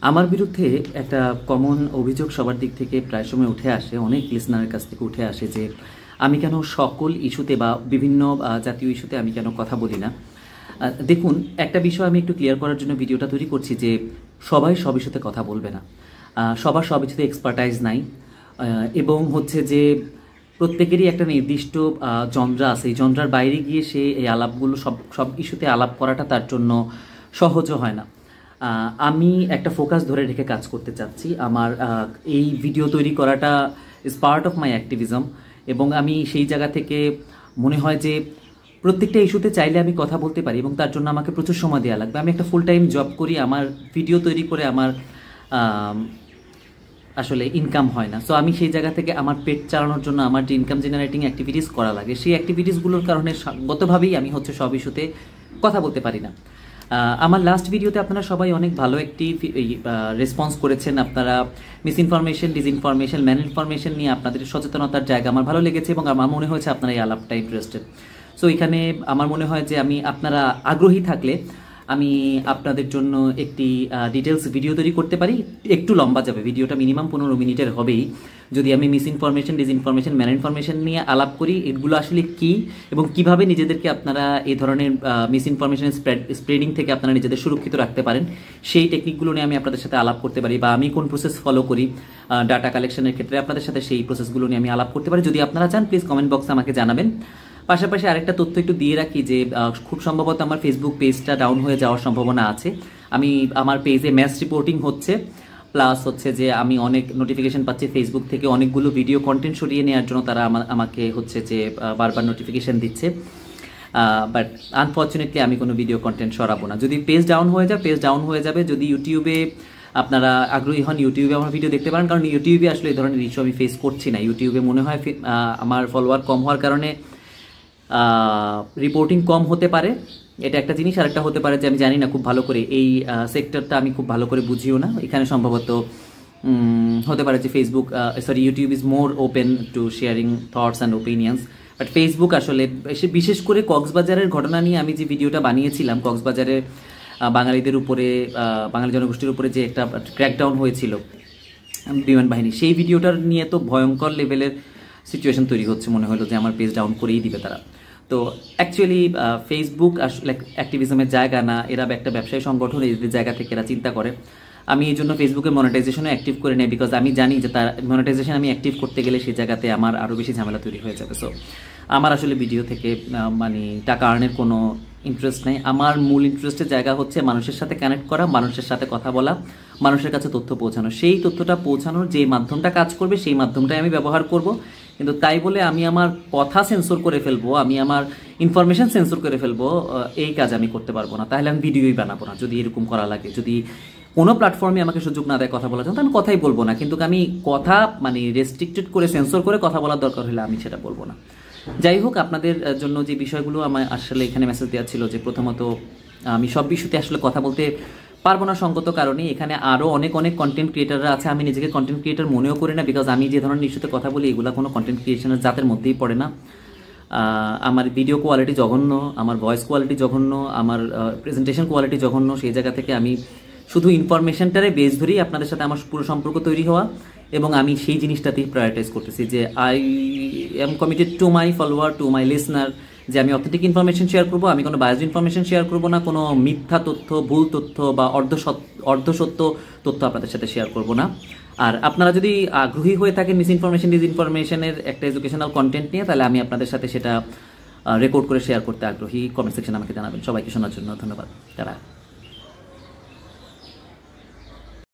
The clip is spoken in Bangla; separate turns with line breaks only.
আমার বিরুদ্ধে একটা কমন অভিযোগ সবার দিক থেকে প্রায় সময় উঠে আসে, অনেক লিসনারের কাছ থেকে উঠে আসে যে আমি কেন সকল ইস্যুতে বা বিভিন্ন জাতীয় ইস্যুতে আমি কেন কথা বলি না। দেখুন, একটা বিষয় আমি একটু ক্লিয়ার করার জন্য ভিডিওটা তৈরি করছি যে সবাই সব ইস্যুতে কথা বলবে না, সবার সব ইস্যুতে এক্সপার্টাইজ নাই, এবং হচ্ছে যে প্রত্যেকেরই একটা নির্দিষ্ট জনরা আছে। এই জনরার বাইরে গিয়ে সে এই আলাপগুলো সব সব ইস্যুতে আলাপ করাটা তার জন্য সহজও হয় না। আমি একটা ফোকাস ধরে রেখে কাজ করতে চাচ্ছি। আমার এই ভিডিও তৈরি করাটা is part of my activism, এবং আমি সেই জায়গা থেকে মনে হয় যে প্রত্যেকটা ইস্যুতে চাইলে আমি কথা বলতে পারি, এবং তার জন্য আমাকে প্রচুর সময় দেওয়া লাগবে। আমি একটা ফুল টাইম জব করি, আমার ভিডিও তৈরি করে আমার আসলে ইনকাম হয় না। সো আমি সেই জায়গা থেকে আমার পেট চালানোর জন্য আমার যে ইনকাম জেনারেটিং অ্যাক্টিভিটিস করা লাগে, সেই অ্যাক্টিভিটিসগুলোর কারণে গতভাবেই আমি সব ইস্যুতে কথা বলতে পারি না। আমার লাস্ট ভিডিওতে আপনারা সবাই অনেক ভালো একটি রেসপন্স করেছেন। আপনারা miss information, disinformation, man information নিয়ে আপনাদের সচেতনতার জায়গা আমার ভালো লেগেছে, এবং আমার মনে হয়েছে আপনারা এই আলাপটা ইন্টারেস্টেড। সো এখানে আমার মনে হয় যে আপনারা আগ্রহী থাকলে আমি আপনাদের জন্য একটি ডিটেলস ভিডিও তৈরি করতে পারি। একটু লম্বা যাবে ভিডিওটা, মিনিমাম 15 মিনিটের হবেই, যদি আমি miss information, disinformation, man information নিয়ে আলাপ করি। এগুলো আসলে কি এবং কিভাবে নিজেদেরকে আপনারা এই ধরনের মিস ইনফরমেশন স্প্রেডিং থেকে আপনারা নিজেদের সুরক্ষিত রাখতে পারেন, সেই টেকনিকগুলো নিয়ে আমি আপনাদের সাথে আলাপ করতে পারি, বা আমি কোন প্রসেস ফলো করি ডাটা কালেকশনের ক্ষেত্রে আপনাদের সাথে সেই প্রসেসগুলো নিয়ে আমি আলাপ করতে পারি। যদি আপনারা চান প্লিজ কমেন্ট বক্সে আমাকে জানাবেন। পাশাপাশি আরেকটা তথ্য একটু দিয়ে রাখি যে খুব সম্ভবত আমার ফেসবুক পেজটা ডাউন হয়ে যাওয়ার সম্ভাবনা আছে। আমার পেজে ম্যাস রিপোর্টিং হচ্ছে, প্লাস হচ্ছে যে আমি অনেক নোটিফিকেশন পাচ্ছি ফেসবুক থেকে অনেকগুলো ভিডিও কন্টেন্ট সরিয়ে নেওয়ার জন্য। তারা আমাকে হচ্ছে যে বারবার নোটিফিকেশন দিচ্ছে, বাট আনফর্চুনেটলি আমি কোনো ভিডিও কন্টেন্ট সরাবো না। যদি পেজ ডাউন হয়ে যায়, পেজ ডাউন হয়ে যাবে। যদি ইউটিউবে আপনারা আগ্রহী হন, ইউটিউবে আমার ভিডিও দেখতে পারেন, কারণ ইউটিউবে আসলে এই ধরনের ইস্যু আমি ফেস করছি না। ইউটিউবে মনে হয় আমার ফলোয়ার কম হওয়ার কারণে রিপোর্টিং কম হতে পারে, এটা একটা জিনিস। আর একটা হতে পারে যে আমি জানি না খুব ভালো করে এই সেক্টরটা, আমি খুব ভালো করে বুঝিও না। এখানে সম্ভবত হতে পারে যে YouTube is more open to sharing thoughts and opinions, but Facebook আসলে বিশেষ করে কক্সবাজারের ঘটনা নিয়ে আমি যে ভিডিওটা বানিয়েছিলাম, কক্সবাজারে বাঙালিদের উপরে, বাঙালি জনগোষ্ঠীর উপরে যে একটা ক্র্যাকডাউন হয়েছিল বিমান বাহিনী, সেই ভিডিওটার নিয়ে তো ভয়ঙ্কর লেভেলের সিচুয়েশন তৈরি হচ্ছে। মনে হলো যে আমার পেজ ডাউন করেই দিবে তারা। তো অ্যাকচুয়ালি ফেসবুক আসলে অ্যাক্টিভিজমের জায়গা না, এরা একটা ব্যবসায়ী সংগঠন, এদের জায়গা থেকে এরা চিন্তা করে। আমি এই জন্য ফেসবুকে মনিটাইজেশনও অ্যাক্টিভ করে নেই, বিকজ আমি জানি যে তার মনিটাইজেশন আমি অ্যাক্টিভ করতে গেলে সেই জায়গাতে আমার আরও বেশি ঝামেলা তৈরি হয়ে যাবে। সো আমার আসলে ভিডিও থেকে টাকা আর্নের কোনো ইন্টারেস্ট নেই। আমার মূল ইন্টারেস্টের জায়গা হচ্ছে মানুষের সাথে কানেক্ট করা, মানুষের সাথে কথা বলা, মানুষের কাছে তথ্য পৌঁছানো। সেই তথ্যটা পৌঁছানোর যে মাধ্যমটা কাজ করবে সেই মাধ্যমটাই আমি ব্যবহার করব। কিন্তু তাই বলে আমি আমার কথা সেন্সর করে ফেলবো, আমি আমার ইনফরমেশন সেন্সর করে ফেলবো, এই কাজ আমি করতে পারবো না। তাহলে আমি ভিডিওই বানাবো না। যদি এরকম করা লাগে, যদি কোনো প্ল্যাটফর্মে আমাকে সুযোগ না দেয় কথা বলার জন্য, আমি কথাই বলবো না। কিন্তু আমি কথা রেস্ট্রিক্টেড করে, সেন্সর করে কথা বলার দরকার হলে আমি সেটা বলবো না। যাই হোক, আপনাদের জন্য যে বিষয়গুলো আমার আসলে এখানে মেসেজ দেওয়া ছিল যে প্রথমত আমি সব বিষয়তে আসলে কথা বলতে পারবো না সঙ্গত কারণে। এখানে আরও অনেক কন্টেন্ট ক্রিয়েটাররা আছে। আমি নিজেকে কন্টেন্ট ক্রিয়েটার মনেও করি না, বিকজ আমি যে ধরনের ইস্যুতে কথা বলি এগুলো কোনো কন্টেন্ট ক্রিয়েশনের জাতের মধ্যেই পড়ে না। আমার ভিডিও কোয়ালিটি জঘন্য, আমার ভয়েস কোয়ালিটি জঘন্য, আমার প্রেজেন্টেশন কোয়ালিটি জঘন্য। সেই জায়গা থেকে আমি শুধু ইনফরমেশনটারে বেস ধরেই আপনাদের সাথে আমার পুরো সম্পর্ক তৈরি হওয়া, এবং আমি সেই জিনিসটাতেই প্রায়োরিটাইজ করতেছি যে I am committed to my follower, to my listener, যে আমি অথেন্টিক ইনফরমেশন শেয়ার করবো, আমি কোনো বায়াসড ইনফরমেশন শেয়ার করবো না, কোনো মিথ্যা তথ্য, ভুল তথ্য বা অর্ধসত্য তথ্য আপনাদের সাথে শেয়ার করবো না। আর আপনারা যদি আগ্রহী হয়ে থাকেন মিস ইনফরমেশন, ডিসইনফরমেশনের একটা এডুকেশনাল কন্টেন্ট নিয়ে, তাহলে আমি আপনাদের সাথে সেটা রেকর্ড করে শেয়ার করতে আগ্রহী। কমেন্ট সেকশনে আমাকে জানাবেন। সবাইকে শোনার জন্য ধন্যবাদ। তারা